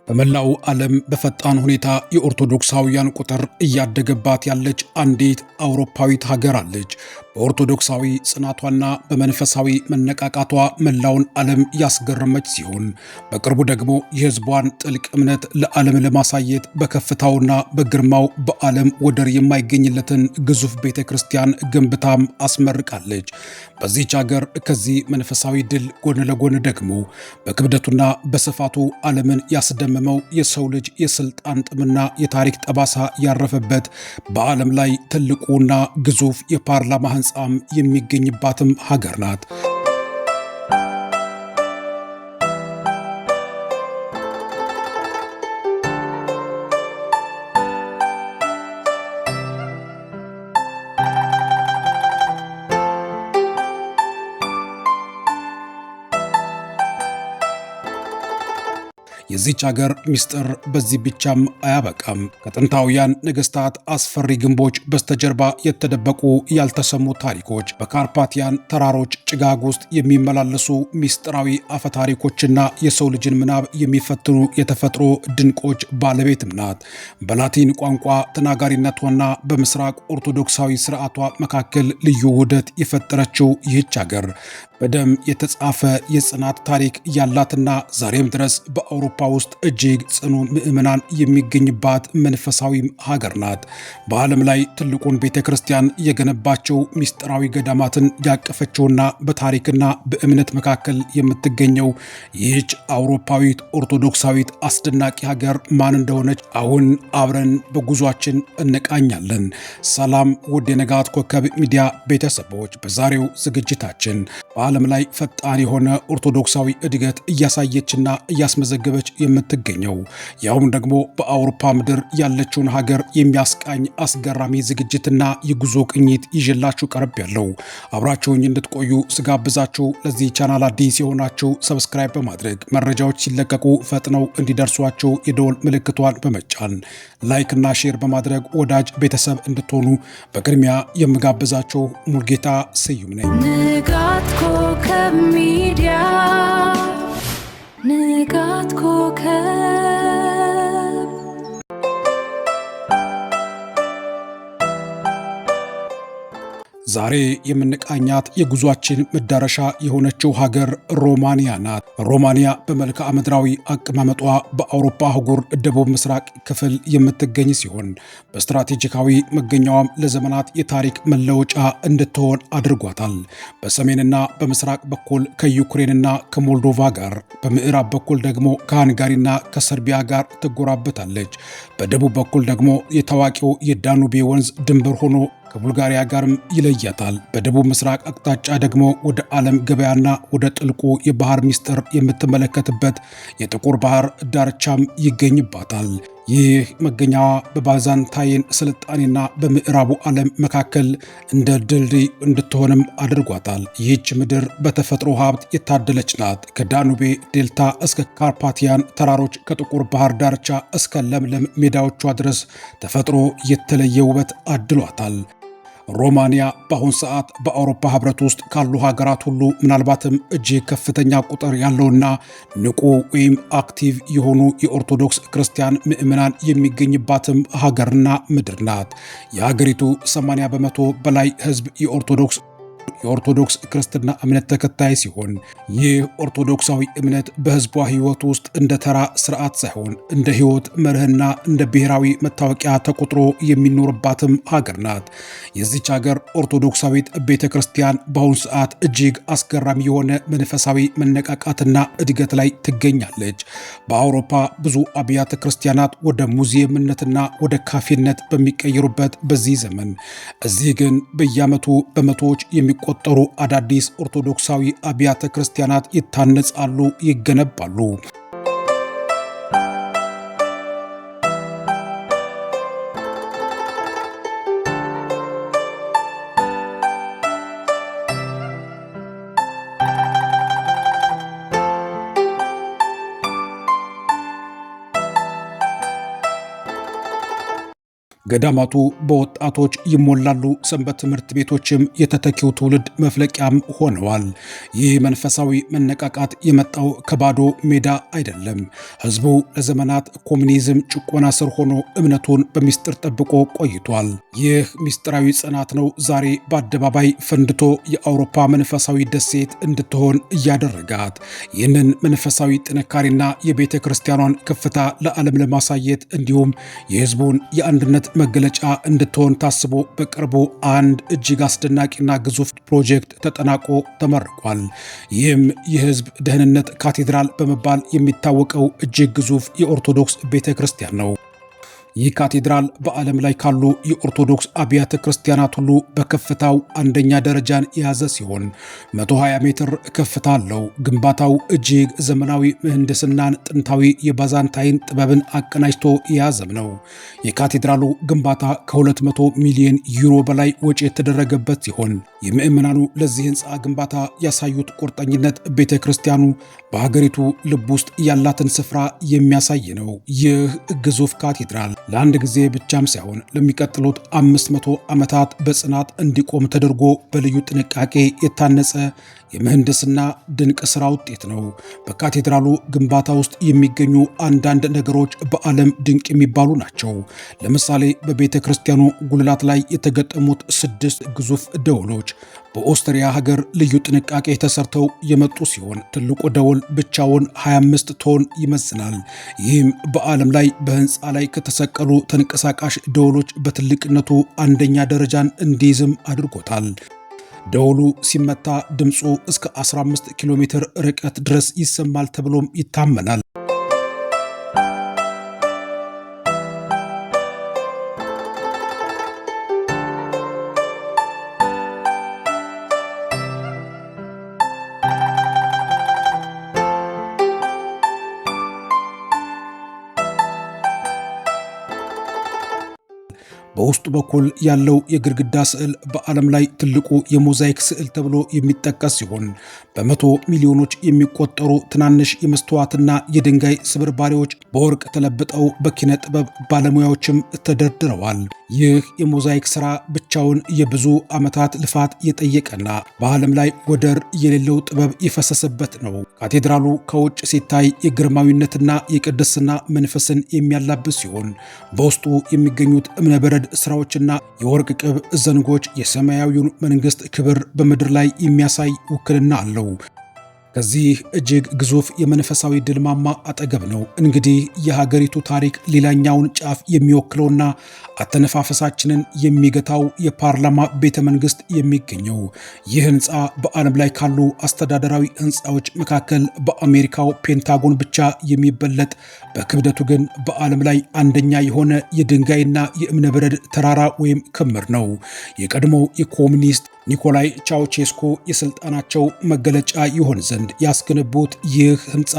በመላው ዓለም በፈጣን ሁኔታ የኦርቶዶክሳውያን ቁጥር እያደገባት ያለች አንዲት አውሮፓዊት ሀገር አለች። በኦርቶዶክሳዊ ጽናቷና በመንፈሳዊ መነቃቃቷ መላውን ዓለም ያስገረመች ሲሆን በቅርቡ ደግሞ የሕዝቧን ጥልቅ እምነት ለዓለም ለማሳየት በከፍታውና በግርማው በዓለም ወደር የማይገኝለትን ግዙፍ ቤተ ክርስቲያን ገንብታም አስመርቃለች። በዚህች ሀገር ከዚህ መንፈሳዊ ድል ጎን ለጎን ደግሞ በክብደቱና በስፋቱ ዓለምን ያስደመመው የሰው ልጅ የስልጣን ጥምና የታሪክ ጠባሳ ያረፈበት በዓለም ላይ ትልቁና ግዙፍ የፓርላማ ሕንፃም የሚገኝባትም ሀገር ናት። የዚች ሀገር ምስጢር በዚህ ብቻም አያበቃም። ከጥንታውያን ነገስታት አስፈሪ ግንቦች በስተጀርባ የተደበቁ ያልተሰሙ ታሪኮች፣ በካርፓቲያን ተራሮች ጭጋግ ውስጥ የሚመላለሱ ምስጢራዊ አፈታሪኮችና የሰው ልጅን ምናብ የሚፈትኑ የተፈጥሮ ድንቆች ባለቤትም ናት። በላቲን ቋንቋ ተናጋሪነቷና በምስራቅ ኦርቶዶክሳዊ ስርዓቷ መካከል ልዩ ውህደት የፈጠረችው ይህች ሀገር በደም የተጻፈ የጽናት ታሪክ ያላትና ዛሬም ድረስ በአውሮፓ ውስጥ እጅግ ጽኑ ምዕመናን የሚገኝባት መንፈሳዊ ሀገር ናት። በዓለም ላይ ትልቁን ቤተ ክርስቲያን የገነባቸው ምስጢራዊ ገዳማትን ያቀፈችውና በታሪክና በእምነት መካከል የምትገኘው ይህች አውሮፓዊት ኦርቶዶክሳዊት አስደናቂ ሀገር ማን እንደሆነች አሁን አብረን በጉዟችን እንቃኛለን። ሰላም ውድ የንጋት ኮከብ ሚዲያ ቤተሰቦች፣ በዛሬው ዝግጅታችን በዓለም ላይ ፈጣን የሆነ ኦርቶዶክሳዊ እድገት እያሳየችና እያስመዘገበች የምትገኘው ያውም ደግሞ በአውሮፓ ምድር ያለችውን ሀገር የሚያስቃኝ አስገራሚ ዝግጅትና የጉዞ ቅኝት ይዤላችሁ ቀርብ ያለው አብራችሁኝ እንድትቆዩ ስጋብዛችሁ፣ ለዚህ ቻናል አዲስ የሆናችሁ ሰብስክራይብ በማድረግ መረጃዎች ሲለቀቁ ፈጥነው እንዲደርሷችሁ የደወል ምልክቷን በመጫን ላይክ እና ሼር በማድረግ ወዳጅ ቤተሰብ እንድትሆኑ በቅድሚያ የምጋብዛችሁ ሙልጌታ ስዩም ነኝ። ንጋት ኮከብ ሚዲያ፣ ንጋት ኮከብ። ዛሬ የምንቃኛት የጉዟችን መዳረሻ የሆነችው ሀገር ሮማንያ ናት። ሮማንያ በመልክዓ ምድራዊ አቀማመጧ በአውሮፓ አህጉር ደቡብ ምስራቅ ክፍል የምትገኝ ሲሆን በስትራቴጂካዊ መገኛዋም ለዘመናት የታሪክ መለወጫ እንድትሆን አድርጓታል። በሰሜንና በምስራቅ በኩል ከዩክሬንና ከሞልዶቫ ጋር፣ በምዕራብ በኩል ደግሞ ከሃንጋሪና ከሰርቢያ ጋር ትጎራበታለች። በደቡብ በኩል ደግሞ የታዋቂው የዳኑቤ ወንዝ ድንበር ሆኖ ከቡልጋሪያ ጋርም ይለያታል። በደቡብ ምስራቅ አቅጣጫ ደግሞ ወደ ዓለም ገበያና ወደ ጥልቁ የባህር ምስጢር የምትመለከትበት የጥቁር ባህር ዳርቻም ይገኝባታል። ይህ መገኛዋ በባዛንታይን ስልጣኔና በምዕራቡ ዓለም መካከል እንደ ድልድይ እንድትሆንም አድርጓታል። ይህች ምድር በተፈጥሮ ሀብት የታደለች ናት። ከዳኑቤ ዴልታ እስከ ካርፓቲያን ተራሮች፣ ከጥቁር ባህር ዳርቻ እስከ ለምለም ሜዳዎቿ ድረስ ተፈጥሮ የተለየ ውበት አድሏታል። ሮማንያ በአሁን ሰዓት በአውሮፓ ህብረት ውስጥ ካሉ ሀገራት ሁሉ ምናልባትም እጅግ ከፍተኛ ቁጥር ያለውና ንቁ ወይም አክቲቭ የሆኑ የኦርቶዶክስ ክርስቲያን ምዕመናን የሚገኝባትም ሀገርና ምድር ናት። የሀገሪቱ 80 በመቶ በላይ ህዝብ የኦርቶዶክስ ክርስትና እምነት ተከታይ ሲሆን ይህ ኦርቶዶክሳዊ እምነት በህዝቧ ህይወት ውስጥ እንደ ተራ ስርዓት ሳይሆን እንደ ህይወት መርህና እንደ ብሔራዊ መታወቂያ ተቆጥሮ የሚኖርባትም ሀገር ናት። የዚች ሀገር ኦርቶዶክሳዊት ቤተ ክርስቲያን በአሁኑ ሰዓት እጅግ አስገራሚ የሆነ መንፈሳዊ መነቃቃትና እድገት ላይ ትገኛለች። በአውሮፓ ብዙ አብያተ ክርስቲያናት ወደ ሙዚየምነትና ወደ ካፌነት በሚቀየሩበት በዚህ ዘመን እዚህ ግን በየዓመቱ በመቶዎች የሚቆጠሩ አዳዲስ ኦርቶዶክሳዊ አብያተ ክርስቲያናት ይታነጻሉ፣ ይገነባሉ። ገዳማቱ በወጣቶች ይሞላሉ። ሰንበት ትምህርት ቤቶችም የተተኪው ትውልድ መፍለቂያም ሆነዋል። ይህ መንፈሳዊ መነቃቃት የመጣው ከባዶ ሜዳ አይደለም። ሕዝቡ ለዘመናት ኮሙኒዝም ጭቆና ስር ሆኖ እምነቱን በሚስጥር ጠብቆ ቆይቷል። ይህ ሚስጥራዊ ጽናት ነው ዛሬ በአደባባይ ፈንድቶ የአውሮፓ መንፈሳዊ ደሴት እንድትሆን እያደረጋት። ይህንን መንፈሳዊ ጥንካሬና የቤተ ክርስቲያኗን ከፍታ ለዓለም ለማሳየት እንዲሁም የሕዝቡን የአንድነት መገለጫ እንድትሆን ታስቦ በቅርቡ አንድ እጅግ አስደናቂና ግዙፍ ፕሮጀክት ተጠናቆ ተመርቋል። ይህም የሕዝብ ደህንነት ካቴድራል በመባል የሚታወቀው እጅግ ግዙፍ የኦርቶዶክስ ቤተ ክርስቲያን ነው። ይህ ካቴድራል በዓለም ላይ ካሉ የኦርቶዶክስ አብያተ ክርስቲያናት ሁሉ በከፍታው አንደኛ ደረጃን የያዘ ሲሆን 120 ሜትር ከፍታ አለው። ግንባታው እጅግ ዘመናዊ ምህንድስናን፣ ጥንታዊ የባዛንታይን ጥበብን አቀናጅቶ የያዘም ነው። የካቴድራሉ ግንባታ ከ200 ሚሊዮን ዩሮ በላይ ወጪ የተደረገበት ሲሆን የምዕመናኑ ለዚህ ህንፃ ግንባታ ያሳዩት ቁርጠኝነት ቤተ ክርስቲያኑ በሀገሪቱ ልብ ውስጥ ያላትን ስፍራ የሚያሳይ ነው። ይህ ግዙፍ ካቴድራል ለአንድ ጊዜ ብቻም ሳይሆን ለሚቀጥሉት 500 ዓመታት በጽናት እንዲቆም ተደርጎ በልዩ ጥንቃቄ የታነጸ የምህንድስና ድንቅ ሥራ ውጤት ነው። በካቴድራሉ ግንባታ ውስጥ የሚገኙ አንዳንድ ነገሮች በዓለም ድንቅ የሚባሉ ናቸው። ለምሳሌ በቤተ ክርስቲያኑ ጉልላት ላይ የተገጠሙት 6 ግዙፍ ደወሎች በኦስትሪያ ሀገር ልዩ ጥንቃቄ ተሰርተው የመጡ ሲሆን ትልቁ ደወል ብቻውን 25 ቶን ይመዝናል። ይህም በዓለም ላይ በህንፃ ላይ ከተሰቀሉ ተንቀሳቃሽ ደወሎች በትልቅነቱ አንደኛ ደረጃን እንዲይዝም አድርጎታል። ደወሉ ሲመታ ድምፁ እስከ 15 ኪሎ ሜትር ርቀት ድረስ ይሰማል ተብሎም ይታመናል። በውስጡ በኩል ያለው የግድግዳ ስዕል በዓለም ላይ ትልቁ የሞዛይክ ስዕል ተብሎ የሚጠቀስ ሲሆን በመቶ ሚሊዮኖች የሚቆጠሩ ትናንሽ የመስተዋትና የድንጋይ ስብርባሪዎች በወርቅ ተለብጠው በኪነ ጥበብ ባለሙያዎችም ተደርድረዋል። ይህ የሞዛይክ ሥራ ብቻውን የብዙ ዓመታት ልፋት የጠየቀና በዓለም ላይ ወደር የሌለው ጥበብ የፈሰሰበት ነው። ካቴድራሉ ከውጭ ሲታይ የግርማዊነትና የቅድስና መንፈስን የሚያላብስ ሲሆን በውስጡ የሚገኙት እብነበረድ ስራዎችና የወርቅ ቅብ ዘንጎች የሰማያዊውን መንግስት ክብር በምድር ላይ የሚያሳይ ውክልና አለው። ከዚህ እጅግ ግዙፍ የመንፈሳዊ ድል ማማ አጠገብ ነው እንግዲህ የሀገሪቱ ታሪክ ሌላኛውን ጫፍ የሚወክለውና አተነፋፈሳችንን የሚገታው የፓርላማ ቤተ መንግስት የሚገኘው። ይህ ህንፃ በዓለም ላይ ካሉ አስተዳደራዊ ህንፃዎች መካከል በአሜሪካው ፔንታጎን ብቻ የሚበለጥ በክብደቱ ግን በዓለም ላይ አንደኛ የሆነ የድንጋይና የእብነበረድ ተራራ ወይም ክምር ነው። የቀድሞው የኮሙኒስት ኒኮላይ ቻውቼስኮ የስልጣናቸው መገለጫ ይሆን ዘንድ ያስገነቡት ይህ ህንፃ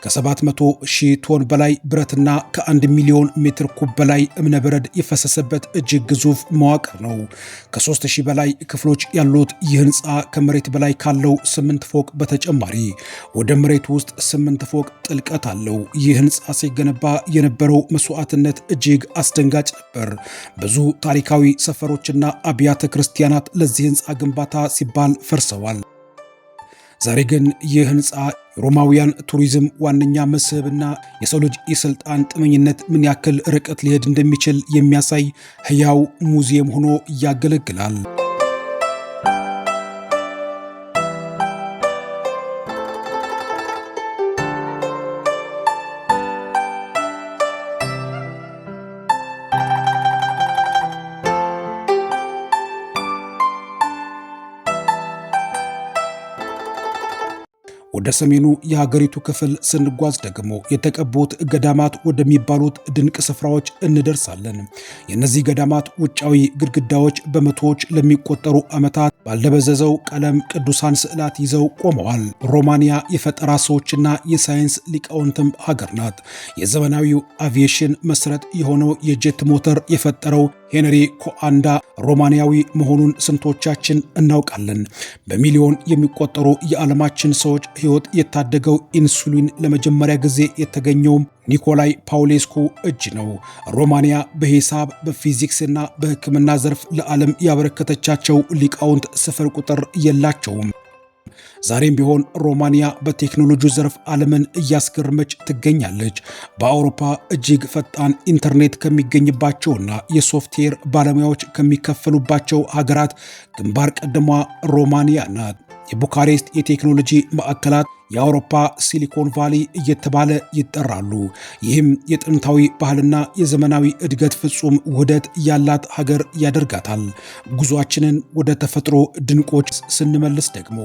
ከ700,000 ቶን በላይ ብረትና ከ1 ሚሊዮን ሜትር ኩብ በላይ እብነበረድ የፈሰሰበት እጅግ ግዙፍ መዋቅር ነው። ከ3,000 በላይ ክፍሎች ያሉት ይህ ህንፃ ከመሬት በላይ ካለው 8 ፎቅ በተጨማሪ ወደ መሬት ውስጥ 8 ፎቅ ጥልቀት አለው። ይህ ህንፃ ሲገነባ የነበረው መስዋዕትነት እጅግ አስደንጋጭ ነበር። ብዙ ታሪካዊ ሰፈሮችና አብያተ ክርስቲያናት ለዚህ ህንፃ ግንባታ ሲባል ፈርሰዋል። ዛሬ ግን ይህ ህንፃ የሮማውያን ቱሪዝም ዋነኛ መስህብና የሰው ልጅ የስልጣን ጥመኝነት ምን ያክል ርቀት ሊሄድ እንደሚችል የሚያሳይ ህያው ሙዚየም ሆኖ ያገለግላል። ወደ ሰሜኑ የሀገሪቱ ክፍል ስንጓዝ ደግሞ የተቀቡት ገዳማት ወደሚባሉት ድንቅ ስፍራዎች እንደርሳለን። የእነዚህ ገዳማት ውጫዊ ግድግዳዎች በመቶዎች ለሚቆጠሩ ዓመታት ባልደበዘዘው ቀለም ቅዱሳን ስዕላት ይዘው ቆመዋል። ሮማንያ የፈጠራ ሰዎችና የሳይንስ ሊቃውንትም ሀገር ናት። የዘመናዊው አቪዬሽን መሰረት የሆነው የጄት ሞተር የፈጠረው ሄንሪ ኮአንዳ ሮማንያዊ መሆኑን ስንቶቻችን እናውቃለን? በሚሊዮን የሚቆጠሩ የዓለማችን ሰዎች ሕይወት የታደገው ኢንሱሊን ለመጀመሪያ ጊዜ የተገኘውም ኒኮላይ ፓውሌስኩ እጅ ነው። ሮማንያ በሂሳብ በፊዚክስና በሕክምና ዘርፍ ለዓለም ያበረከተቻቸው ሊቃውንት ስፍር ቁጥር የላቸውም። ዛሬም ቢሆን ሮማንያ በቴክኖሎጂ ዘርፍ ዓለምን እያስገረመች ትገኛለች። በአውሮፓ እጅግ ፈጣን ኢንተርኔት ከሚገኝባቸውና የሶፍትዌር ባለሙያዎች ከሚከፈሉባቸው ሀገራት ግንባር ቀደሟ ሮማንያ ናት። የቡካሬስት የቴክኖሎጂ ማዕከላት የአውሮፓ ሲሊኮን ቫሊ እየተባለ ይጠራሉ። ይህም የጥንታዊ ባህልና የዘመናዊ እድገት ፍጹም ውህደት ያላት ሀገር ያደርጋታል። ጉዟችንን ወደ ተፈጥሮ ድንቆች ስንመልስ ደግሞ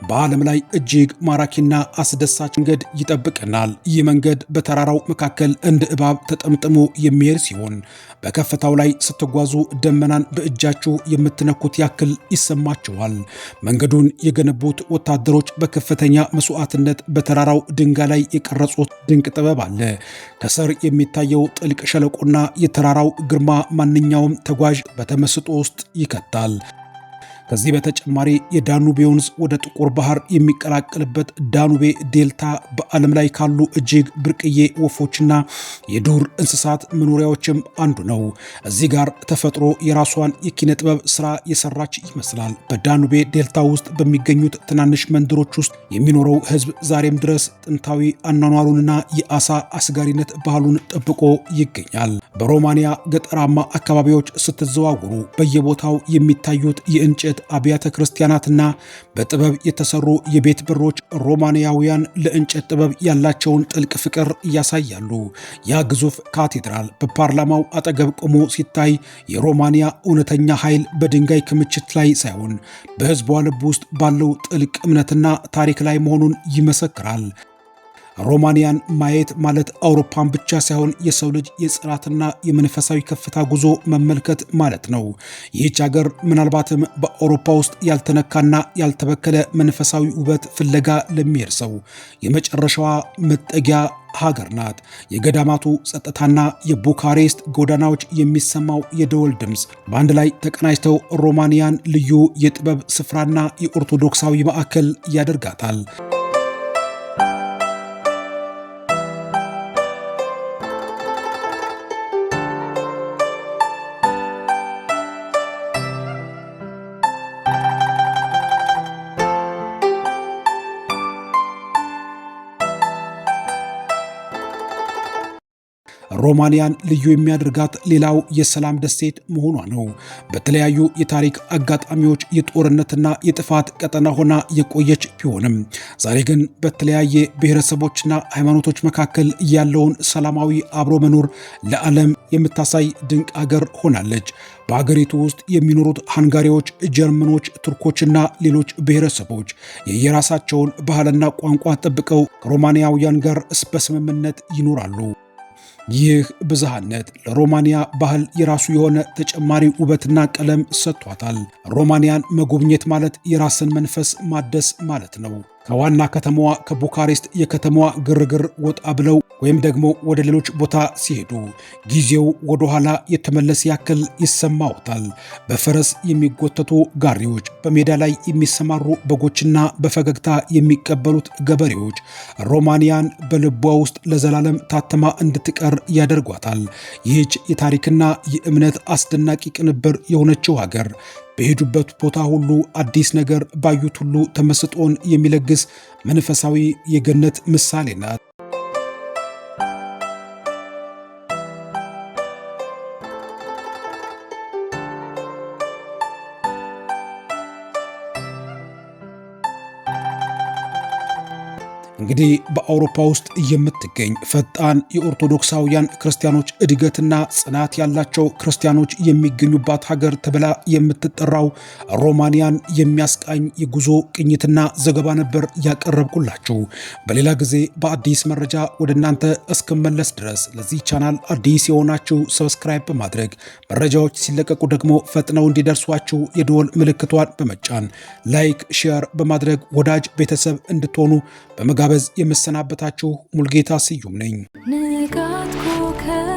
በዓለም ላይ እጅግ ማራኪና አስደሳች መንገድ ይጠብቀናል። ይህ መንገድ በተራራው መካከል እንደ እባብ ተጠምጥሞ የሚሄድ ሲሆን በከፍታው ላይ ስትጓዙ ደመናን በእጃችሁ የምትነኩት ያክል ይሰማችኋል። መንገዱን የገነቡት ወታደሮች በከፍተኛ መስዋዕትነት በተራራው ድንጋይ ላይ የቀረጹት ድንቅ ጥበብ አለ። ከስር የሚታየው ጥልቅ ሸለቆና የተራራው ግርማ ማንኛውም ተጓዥ በተመስጦ ውስጥ ይከታል። ከዚህ በተጨማሪ የዳኑቤ ወንዝ ወደ ጥቁር ባህር የሚቀላቀልበት ዳኑቤ ዴልታ በዓለም ላይ ካሉ እጅግ ብርቅዬ ወፎችና የዱር እንስሳት መኖሪያዎችም አንዱ ነው። እዚህ ጋር ተፈጥሮ የራሷን የኪነ ጥበብ ስራ የሰራች ይመስላል። በዳኑቤ ዴልታ ውስጥ በሚገኙት ትናንሽ መንደሮች ውስጥ የሚኖረው ሕዝብ ዛሬም ድረስ ጥንታዊ አኗኗሩንና የአሳ አስጋሪነት ባህሉን ጠብቆ ይገኛል። በሮማንያ ገጠራማ አካባቢዎች ስትዘዋወሩ በየቦታው የሚታዩት የእንጨት አብያተ ክርስቲያናትና በጥበብ የተሰሩ የቤት በሮች ሮማንያውያን ለእንጨት ጥበብ ያላቸውን ጥልቅ ፍቅር ያሳያሉ። ያ ግዙፍ ካቴድራል በፓርላማው አጠገብ ቆሞ ሲታይ የሮማንያ እውነተኛ ኃይል በድንጋይ ክምችት ላይ ሳይሆን በሕዝቧ ልብ ውስጥ ባለው ጥልቅ እምነትና ታሪክ ላይ መሆኑን ይመሰክራል። ሮማንያን ማየት ማለት አውሮፓን ብቻ ሳይሆን የሰው ልጅ የጽናትና የመንፈሳዊ ከፍታ ጉዞ መመልከት ማለት ነው። ይህች ሀገር ምናልባትም በአውሮፓ ውስጥ ያልተነካና ያልተበከለ መንፈሳዊ ውበት ፍለጋ ለሚሄድ ሰው የመጨረሻዋ መጠጊያ ሀገር ናት። የገዳማቱ ጸጥታና የቡካሬስት ጎዳናዎች የሚሰማው የደወል ድምፅ በአንድ ላይ ተቀናጅተው ሮማንያን ልዩ የጥበብ ስፍራና የኦርቶዶክሳዊ ማዕከል ያደርጋታል። ሮማንያን ልዩ የሚያደርጋት ሌላው የሰላም ደሴት መሆኗ ነው። በተለያዩ የታሪክ አጋጣሚዎች የጦርነትና የጥፋት ቀጠና ሆና የቆየች ቢሆንም ዛሬ ግን በተለያየ ብሔረሰቦችና ሃይማኖቶች መካከል ያለውን ሰላማዊ አብሮ መኖር ለዓለም የምታሳይ ድንቅ አገር ሆናለች። በአገሪቱ ውስጥ የሚኖሩት ሃንጋሪዎች፣ ጀርመኖች፣ ቱርኮችና ሌሎች ብሔረሰቦች የየራሳቸውን ባህልና ቋንቋ ጠብቀው ከሮማንያውያን ጋር በስምምነት ይኖራሉ። ይህ ብዝሃነት ለሮማንያ ባህል የራሱ የሆነ ተጨማሪ ውበትና ቀለም ሰጥቷታል። ሮማንያን መጎብኘት ማለት የራስን መንፈስ ማደስ ማለት ነው። ከዋና ከተማዋ ከቡካሬስት የከተማዋ ግርግር ወጣ ብለው ወይም ደግሞ ወደ ሌሎች ቦታ ሲሄዱ ጊዜው ወደ ኋላ የተመለሰ ያክል ይሰማዎታል። በፈረስ የሚጎተቱ ጋሪዎች፣ በሜዳ ላይ የሚሰማሩ በጎችና በፈገግታ የሚቀበሉት ገበሬዎች ሮማንያን በልቧ ውስጥ ለዘላለም ታተማ እንድትቀር ያደርጓታል። ይህች የታሪክና የእምነት አስደናቂ ቅንብር የሆነችው ሀገር በሄዱበት ቦታ ሁሉ አዲስ ነገር ባዩት ሁሉ ተመስጦን የሚለግስ መንፈሳዊ የገነት ምሳሌ ናት። እንግዲህ በአውሮፓ ውስጥ የምትገኝ ፈጣን የኦርቶዶክሳውያን ክርስቲያኖች እድገትና ጽናት ያላቸው ክርስቲያኖች የሚገኙባት ሀገር ተብላ የምትጠራው ሮማንያን የሚያስቃኝ የጉዞ ቅኝትና ዘገባ ነበር ያቀረብኩላችሁ። በሌላ ጊዜ በአዲስ መረጃ ወደ እናንተ እስክመለስ ድረስ ለዚህ ቻናል አዲስ የሆናችሁ ሰብስክራይብ በማድረግ መረጃዎች ሲለቀቁ ደግሞ ፈጥነው እንዲደርሷችሁ የደወል ምልክቷን በመጫን ላይክ፣ ሼር በማድረግ ወዳጅ ቤተሰብ እንድትሆኑ በመጋበዝ የምሰናበታችሁ ሙልጌታ ስዩም ነኝ። ንጋት ኮከብ